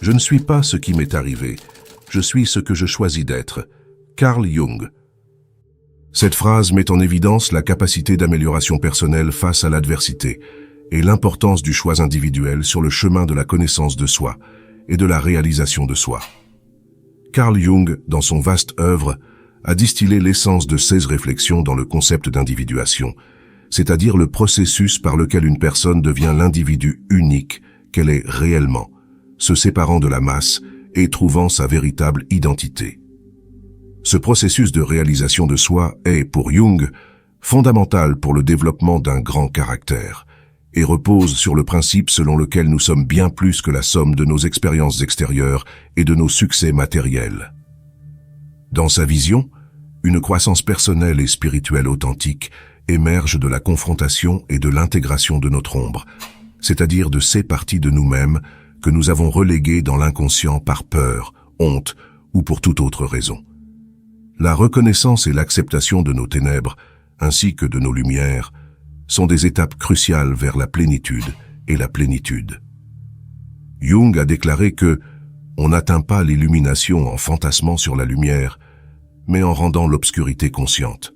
Je ne suis pas ce qui m'est arrivé, je suis ce que je choisis d'être. Carl Jung. Cette phrase met en évidence la capacité d'amélioration personnelle face à l'adversité et l'importance du choix individuel sur le chemin de la connaissance de soi et de la réalisation de soi. Carl Jung, dans son vaste œuvre, a distillé l'essence de ses réflexions dans le concept d'individuation, c'est-à-dire le processus par lequel une personne devient l'individu unique qu'elle est réellement, se séparant de la masse et trouvant sa véritable identité. Ce processus de réalisation de soi est, pour Jung, fondamental pour le développement d'un grand caractère et repose sur le principe selon lequel nous sommes bien plus que la somme de nos expériences extérieures et de nos succès matériels. Dans sa vision, une croissance personnelle et spirituelle authentique émerge de la confrontation et de l'intégration de notre ombre, c'est-à-dire de ces parties de nous-mêmes que nous avons reléguées dans l'inconscient par peur, honte ou pour toute autre raison. La reconnaissance et l'acceptation de nos ténèbres, ainsi que de nos lumières, sont des étapes cruciales vers la plénitude et la plénitude. Jung a déclaré que on n'atteint pas l'illumination en fantasmant sur la lumière, mais en rendant l'obscurité consciente.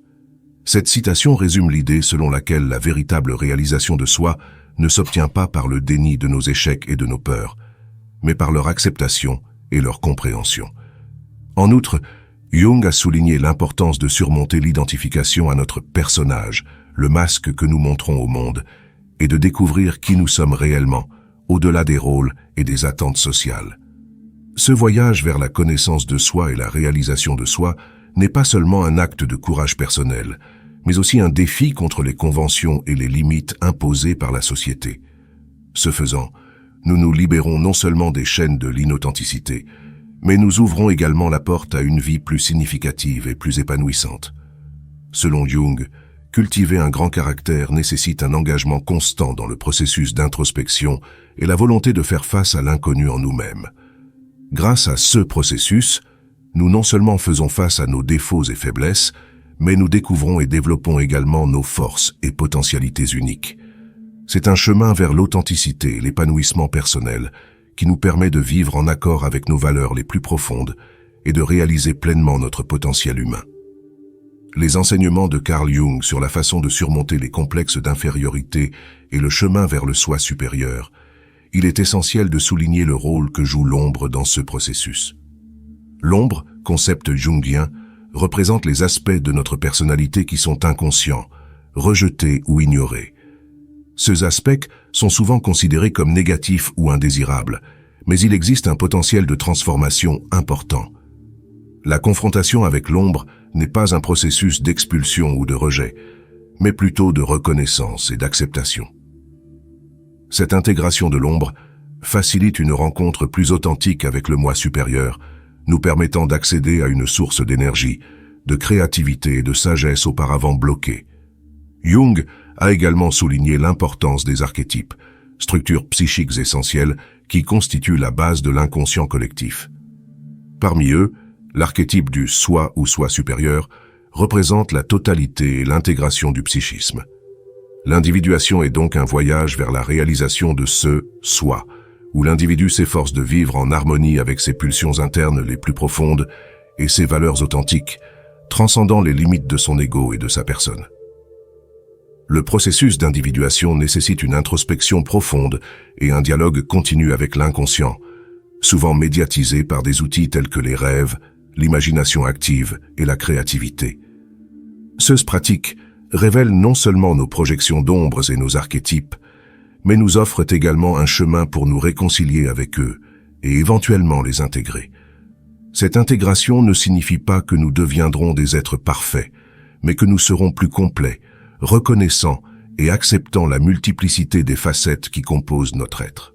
Cette citation résume l'idée selon laquelle la véritable réalisation de soi ne s'obtient pas par le déni de nos échecs et de nos peurs, mais par leur acceptation et leur compréhension. En outre, Jung a souligné l'importance de surmonter l'identification à notre personnage, le masque que nous montrons au monde, et de découvrir qui nous sommes réellement, au-delà des rôles et des attentes sociales. Ce voyage vers la connaissance de soi et la réalisation de soi n'est pas seulement un acte de courage personnel, mais aussi un défi contre les conventions et les limites imposées par la société. Ce faisant, nous nous libérons non seulement des chaînes de l'inauthenticité, mais nous ouvrons également la porte à une vie plus significative et plus épanouissante. Selon Jung, cultiver un grand caractère nécessite un engagement constant dans le processus d'introspection et la volonté de faire face à l'inconnu en nous-mêmes. Grâce à ce processus, nous non seulement faisons face à nos défauts et faiblesses, mais nous découvrons et développons également nos forces et potentialités uniques. C'est un chemin vers l'authenticité et l'épanouissement personnel qui nous permet de vivre en accord avec nos valeurs les plus profondes et de réaliser pleinement notre potentiel humain. Les enseignements de Carl Jung sur la façon de surmonter les complexes d'infériorité et le chemin vers le soi supérieur, il est essentiel de souligner le rôle que joue l'ombre dans ce processus. L'ombre, concept jungien, représente les aspects de notre personnalité qui sont inconscients, rejetés ou ignorés. Ces aspects sont souvent considérés comme négatifs ou indésirables, mais il existe un potentiel de transformation important. La confrontation avec l'ombre n'est pas un processus d'expulsion ou de rejet, mais plutôt de reconnaissance et d'acceptation. Cette intégration de l'ombre facilite une rencontre plus authentique avec le moi supérieur, nous permettant d'accéder à une source d'énergie, de créativité et de sagesse auparavant bloquée. Jung a également souligné l'importance des archétypes, structures psychiques essentielles qui constituent la base de l'inconscient collectif. Parmi eux, l'archétype du soi ou soi supérieur représente la totalité et l'intégration du psychisme. L'individuation est donc un voyage vers la réalisation de ce soi, où l'individu s'efforce de vivre en harmonie avec ses pulsions internes les plus profondes et ses valeurs authentiques, transcendant les limites de son ego et de sa personne. Le processus d'individuation nécessite une introspection profonde et un dialogue continu avec l'inconscient, souvent médiatisé par des outils tels que les rêves, l'imagination active et la créativité. Ces pratiques révèlent non seulement nos projections d'ombres et nos archétypes, mais nous offrent également un chemin pour nous réconcilier avec eux et éventuellement les intégrer. Cette intégration ne signifie pas que nous deviendrons des êtres parfaits, mais que nous serons plus complets, reconnaissant et acceptant la multiplicité des facettes qui composent notre être.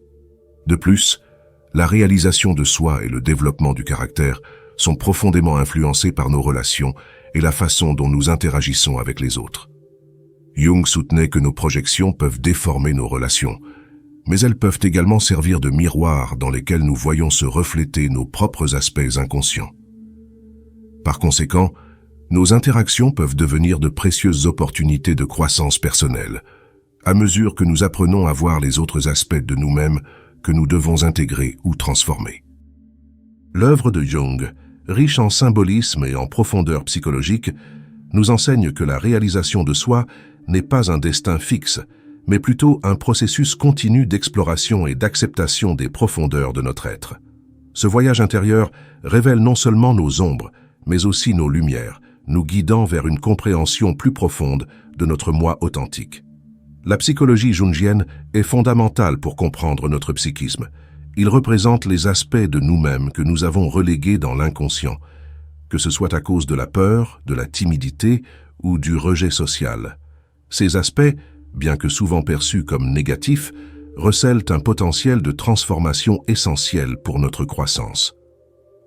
De plus, la réalisation de soi et le développement du caractère sont profondément influencés par nos relations et la façon dont nous interagissons avec les autres. Jung soutenait que nos projections peuvent déformer nos relations, mais elles peuvent également servir de miroirs dans lesquels nous voyons se refléter nos propres aspects inconscients. Par conséquent, nos interactions peuvent devenir de précieuses opportunités de croissance personnelle, à mesure que nous apprenons à voir les autres aspects de nous-mêmes que nous devons intégrer ou transformer. L'œuvre de Jung, riche en symbolisme et en profondeur psychologique, nous enseigne que la réalisation de soi n'est pas un destin fixe, mais plutôt un processus continu d'exploration et d'acceptation des profondeurs de notre être. Ce voyage intérieur révèle non seulement nos ombres, mais aussi nos lumières, nous guidant vers une compréhension plus profonde de notre moi authentique. La psychologie jungienne est fondamentale pour comprendre notre psychisme. Il représente les aspects de nous-mêmes que nous avons relégués dans l'inconscient, que ce soit à cause de la peur, de la timidité ou du rejet social. Ces aspects, bien que souvent perçus comme négatifs, recèlent un potentiel de transformation essentiel pour notre croissance.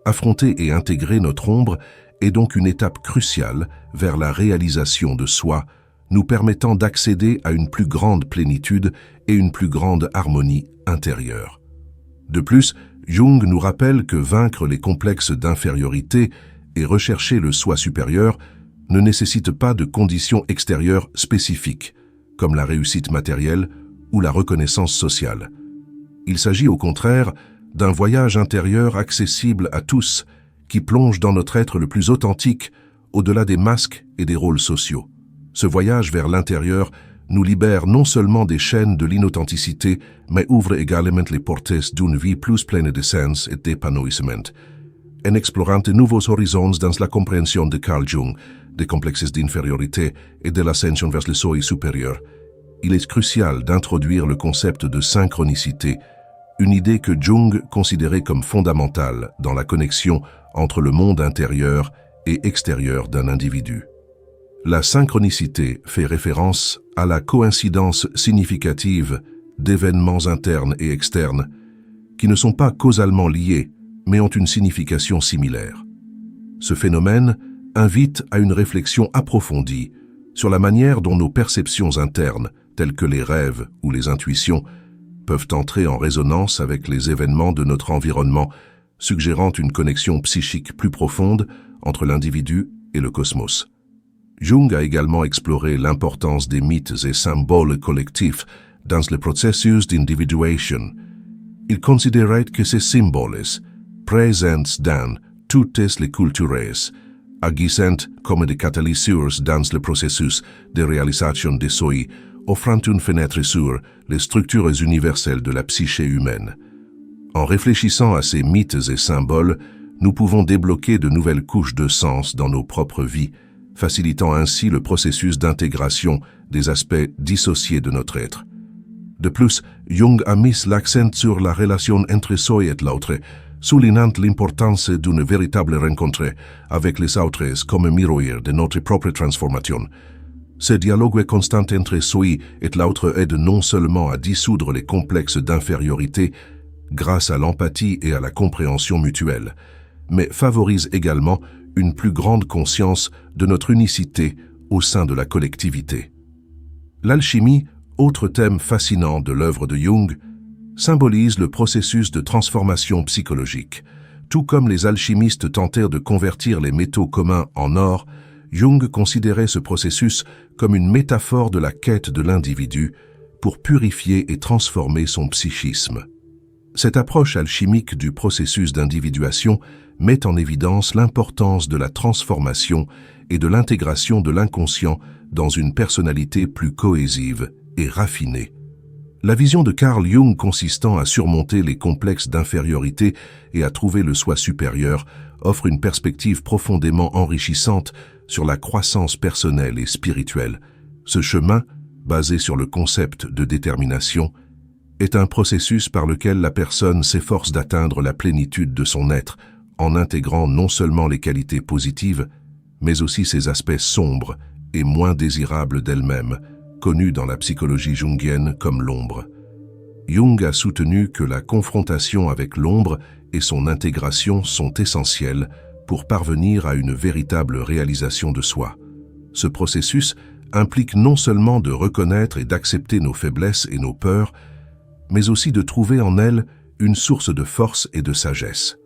Affronter et intégrer notre ombre est donc une étape cruciale vers la réalisation de soi, nous permettant d'accéder à une plus grande plénitude et une plus grande harmonie intérieure. De plus, Jung nous rappelle que vaincre les complexes d'infériorité et rechercher le soi supérieur ne nécessite pas de conditions extérieures spécifiques, comme la réussite matérielle ou la reconnaissance sociale. Il s'agit au contraire d'un voyage intérieur accessible à tous, qui plonge dans notre être le plus authentique, au-delà des masques et des rôles sociaux. Ce voyage vers l'intérieur nous libère non seulement des chaînes de l'inauthenticité, mais ouvre également les portes d'une vie plus pleine de sens et d'épanouissement. En explorant de nouveaux horizons dans la compréhension de Carl Jung, des complexes d'infériorité et de l'ascension vers le soi supérieur, il est crucial d'introduire le concept de synchronicité, une idée que Jung considérait comme fondamentale dans la connexion entre le monde intérieur et extérieur d'un individu. La synchronicité fait référence à la coïncidence significative d'événements internes et externes qui ne sont pas causalement liés, mais ont une signification similaire. Ce phénomène invite à une réflexion approfondie sur la manière dont nos perceptions internes, telles que les rêves ou les intuitions, peuvent entrer en résonance avec les événements de notre environnement, suggérant une connexion psychique plus profonde entre l'individu et le cosmos. Jung a également exploré l'importance des mythes et symboles collectifs dans le processus d'individuation. Il considérait que ces symboles, présents dans toutes les cultures, agissent comme des catalyseurs dans le processus de réalisation des soi, offrant une fenêtre sur les structures universelles de la psyché humaine. En réfléchissant à ces mythes et symboles, nous pouvons débloquer de nouvelles couches de sens dans nos propres vies, facilitant ainsi le processus d'intégration des aspects dissociés de notre être. De plus, Jung a mis l'accent sur la relation entre soi et l'autre, soulignant l'importance d'une véritable rencontre avec les autres comme miroir de notre propre transformation. Ce dialogue constant entre soi et l'autre aide non seulement à dissoudre les complexes d'infériorité grâce à l'empathie et à la compréhension mutuelle, mais favorise également une plus grande conscience de notre unicité au sein de la collectivité. L'alchimie, autre thème fascinant de l'œuvre de Jung, symbolise le processus de transformation psychologique. Tout comme les alchimistes tentèrent de convertir les métaux communs en or, Jung considérait ce processus comme une métaphore de la quête de l'individu pour purifier et transformer son psychisme. Cette approche alchimique du processus d'individuation met en évidence l'importance de la transformation et de l'intégration de l'inconscient dans une personnalité plus cohésive et raffinée. La vision de Carl Jung consistant à surmonter les complexes d'infériorité et à trouver le soi supérieur offre une perspective profondément enrichissante sur la croissance personnelle et spirituelle. Ce chemin, basé sur le concept de détermination, est un processus par lequel la personne s'efforce d'atteindre la plénitude de son être, en intégrant non seulement les qualités positives, mais aussi ses aspects sombres et moins désirables d'elle-même, connus dans la psychologie jungienne comme l'ombre. Jung a soutenu que la confrontation avec l'ombre et son intégration sont essentielles pour parvenir à une véritable réalisation de soi. Ce processus implique non seulement de reconnaître et d'accepter nos faiblesses et nos peurs, mais aussi de trouver en elles une source de force et de sagesse.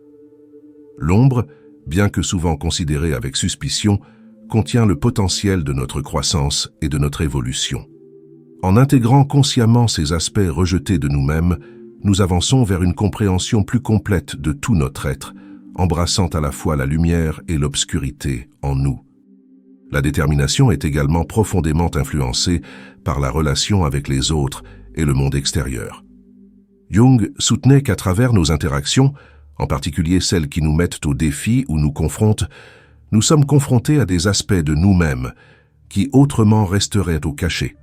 L'ombre, bien que souvent considérée avec suspicion, contient le potentiel de notre croissance et de notre évolution. En intégrant consciemment ces aspects rejetés de nous-mêmes, nous avançons vers une compréhension plus complète de tout notre être, embrassant à la fois la lumière et l'obscurité en nous. La détermination est également profondément influencée par la relation avec les autres et le monde extérieur. Jung soutenait qu'à travers nos interactions, en particulier celles qui nous mettent au défi ou nous confrontent, nous sommes confrontés à des aspects de nous-mêmes qui autrement resteraient au cachet.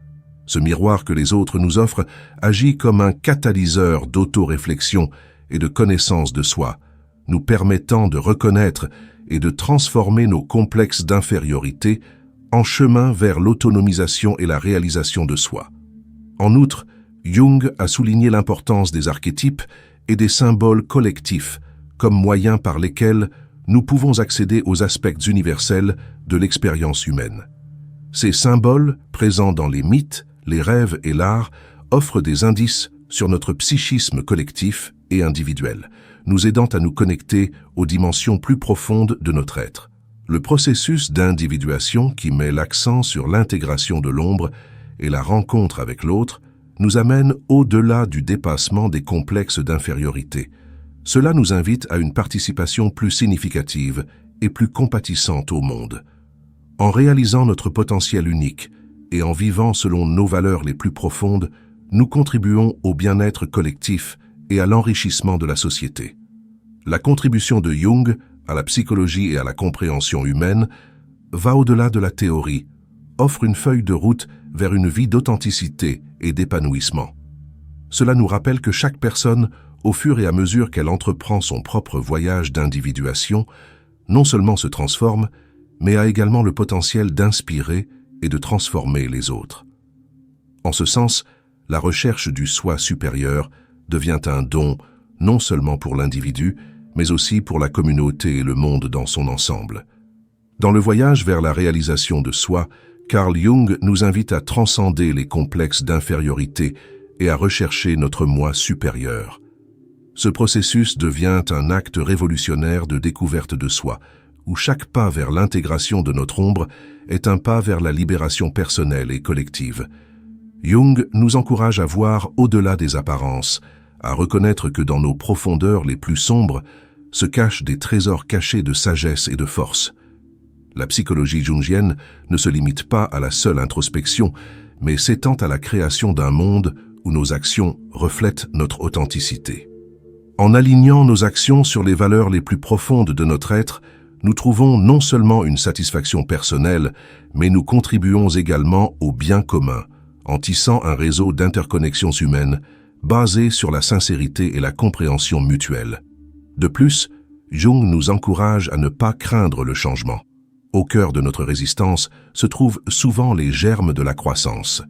Ce miroir que les autres nous offrent agit comme un catalyseur d'auto-réflexion et de connaissance de soi, nous permettant de reconnaître et de transformer nos complexes d'infériorité en chemin vers l'autonomisation et la réalisation de soi. En outre, Jung a souligné l'importance des archétypes et des symboles collectifs comme moyens par lesquels nous pouvons accéder aux aspects universels de l'expérience humaine. Ces symboles, présents dans les mythes, les rêves et l'art, offrent des indices sur notre psychisme collectif et individuel, nous aidant à nous connecter aux dimensions plus profondes de notre être. Le processus d'individuation qui met l'accent sur l'intégration de l'ombre et la rencontre avec l'autre nous amène au-delà du dépassement des complexes d'infériorité. Cela nous invite à une participation plus significative et plus compatissante au monde. En réalisant notre potentiel unique et en vivant selon nos valeurs les plus profondes, nous contribuons au bien-être collectif et à l'enrichissement de la société. La contribution de Jung à la psychologie et à la compréhension humaine va au-delà de la théorie, offre une feuille de route vers une vie d'authenticité et d'épanouissement. Cela nous rappelle que chaque personne, au fur et à mesure qu'elle entreprend son propre voyage d'individuation, non seulement se transforme, mais a également le potentiel d'inspirer et de transformer les autres. En ce sens, la recherche du soi supérieur devient un don non seulement pour l'individu, mais aussi pour la communauté et le monde dans son ensemble. Dans le voyage vers la réalisation de soi, Carl Jung nous invite à transcender les complexes d'infériorité et à rechercher notre moi supérieur. Ce processus devient un acte révolutionnaire de découverte de soi, où chaque pas vers l'intégration de notre ombre est un pas vers la libération personnelle et collective. Jung nous encourage à voir au-delà des apparences, à reconnaître que dans nos profondeurs les plus sombres se cachent des trésors cachés de sagesse et de force. La psychologie jungienne ne se limite pas à la seule introspection, mais s'étend à la création d'un monde où nos actions reflètent notre authenticité. En alignant nos actions sur les valeurs les plus profondes de notre être, nous trouvons non seulement une satisfaction personnelle, mais nous contribuons également au bien commun, en tissant un réseau d'interconnexions humaines basé sur la sincérité et la compréhension mutuelle. De plus, Jung nous encourage à ne pas craindre le changement. Au cœur de notre résistance se trouvent souvent les germes de la croissance.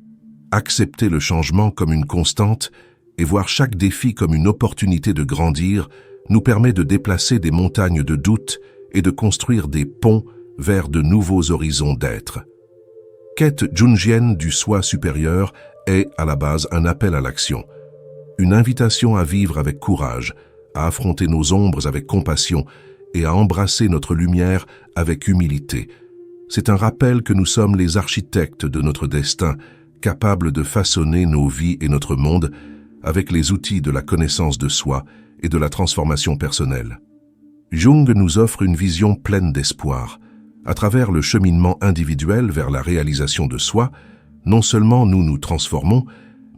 Accepter le changement comme une constante et voir chaque défi comme une opportunité de grandir nous permet de déplacer des montagnes de doute et de construire des ponts vers de nouveaux horizons d'être. Quête jungienne du soi supérieur est, à la base, un appel à l'action, une invitation à vivre avec courage, à affronter nos ombres avec compassion et à embrasser notre lumière avec humilité. C'est un rappel que nous sommes les architectes de notre destin, capables de façonner nos vies et notre monde avec les outils de la connaissance de soi et de la transformation personnelle. Jung nous offre une vision pleine d'espoir. À travers le cheminement individuel vers la réalisation de soi, non seulement nous nous transformons,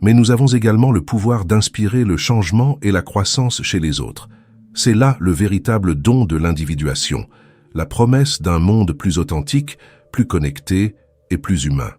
mais nous avons également le pouvoir d'inspirer le changement et la croissance chez les autres. C'est là le véritable don de l'individuation, la promesse d'un monde plus authentique, plus connecté et plus humain.